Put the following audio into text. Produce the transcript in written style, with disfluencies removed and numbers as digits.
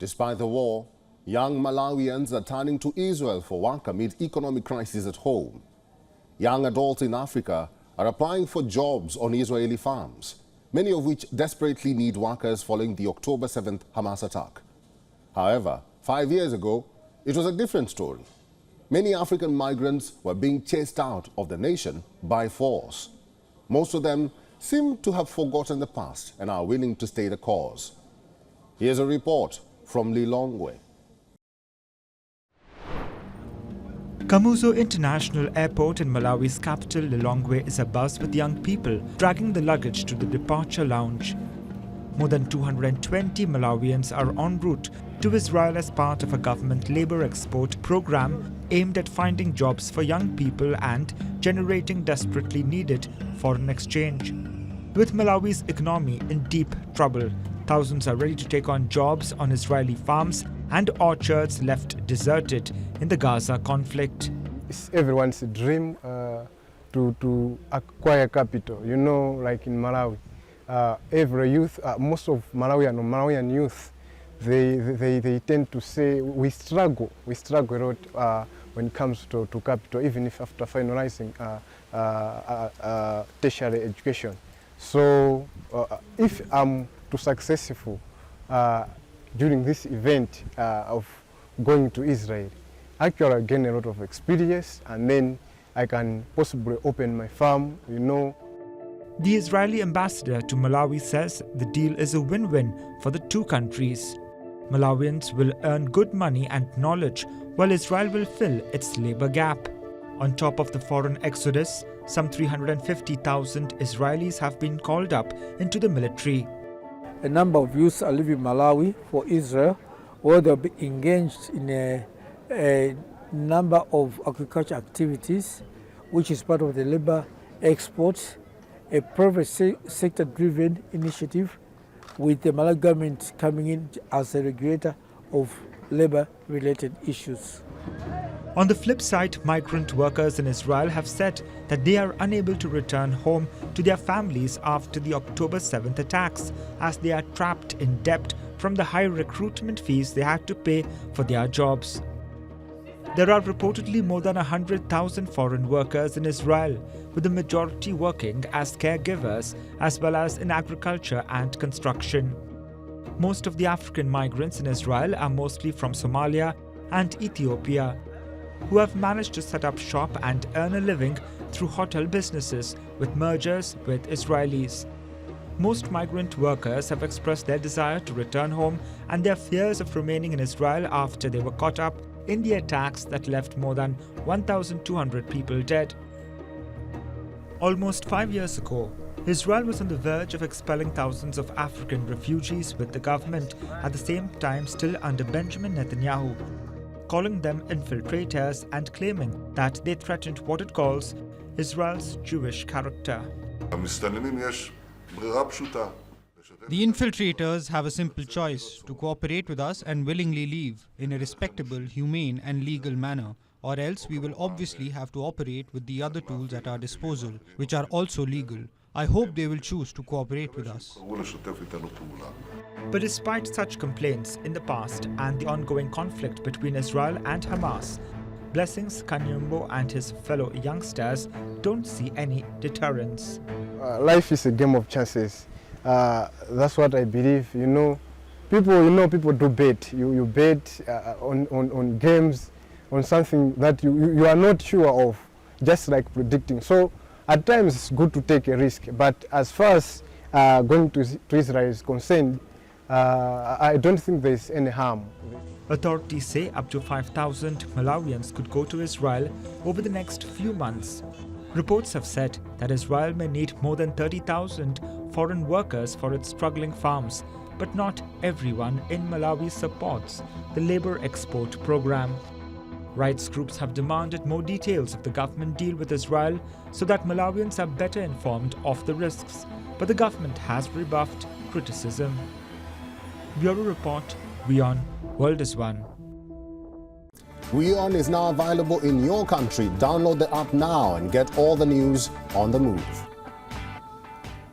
Despite the war, young Malawians are turning to Israel for work amid economic crisis at home. Young adults in Africa are applying for jobs on Israeli farms, many of which desperately need workers following the October 7th Hamas attack. However, 5 years ago, it was a different story. Many African migrants were being chased out of the nation by force. Most of them seem to have forgotten the past and are willing to stay the cause. Here's a report from Lilongwe. Kamuzu International Airport in Malawi's capital, Lilongwe, is abuzz with young people dragging the luggage to the departure lounge. More than 220 Malawians are en route to Israel as part of a government labor export program aimed at finding jobs for young people and generating desperately needed foreign exchange. With Malawi's economy in deep trouble, thousands are ready to take on jobs on Israeli farms and orchards left deserted in the Gaza conflict. It's everyone's dream to acquire capital. You know, like in Malawi, every youth, most of Malawian youth, they tend to say we struggle a lot when it comes to capital, even if after finalizing tertiary education. So if I'm too successful during this event of going to Israel, actually I gain a lot of experience, and then I can possibly open my farm, you know. The Israeli ambassador to Malawi says the deal is a win-win for the two countries. Malawians will earn good money and knowledge, while Israel will fill its labor gap. On top of the foreign exodus, some 350,000 Israelis have been called up into the military. A number of youths are leaving Malawi for Israel, where they'll be engaged in a number of agriculture activities, which is part of the labor export, a private sector-driven initiative with the Malawi government coming in as a regulator of labor-related issues. On the flip side, migrant workers in Israel have said that they are unable to return home to their families after the October 7th attacks, as they are trapped in debt from the high recruitment fees they had to pay for their jobs. There are reportedly more than 100,000 foreign workers in Israel, with the majority working as caregivers as well as in agriculture and construction. Most of the African migrants in Israel are mostly from Somalia and Ethiopia, who have managed to set up shop and earn a living through hotel businesses with mergers with Israelis. Most migrant workers have expressed their desire to return home and their fears of remaining in Israel after they were caught up in the attacks that left more than 1,200 people dead. Almost 5 years ago, Israel was on the verge of expelling thousands of African refugees, with the government at the same time still under Benjamin Netanyahu, calling them infiltrators and claiming that they threatened what it calls Israel's Jewish character. The infiltrators have a simple choice: to cooperate with us and willingly leave in a respectable, humane and legal manner, or else we will obviously have to operate with the other tools at our disposal, which are also legal. I hope they will choose to cooperate with us. But despite such complaints in the past and the ongoing conflict between Israel and Hamas, Blessings Kanyumbo and his fellow youngsters don't see any deterrence. Life is a game of chances. That's what I believe. People do bet. You bet on games, on something that you are not sure of, just like predicting. So at times it's good to take a risk, but as far as going to Israel is concerned, I don't think there's any harm. Authorities say up to 5,000 Malawians could go to Israel over the next few months. Reports have said that Israel may need more than 30,000 foreign workers for its struggling farms, but not everyone in Malawi supports the labor export program. Rights groups have demanded more details of the government deal with Israel so that Malawians are better informed of the risks, but the government has rebuffed criticism. Bureau Report, WION World is One. WION is now available in your country. Download the app now and get all the news on the move.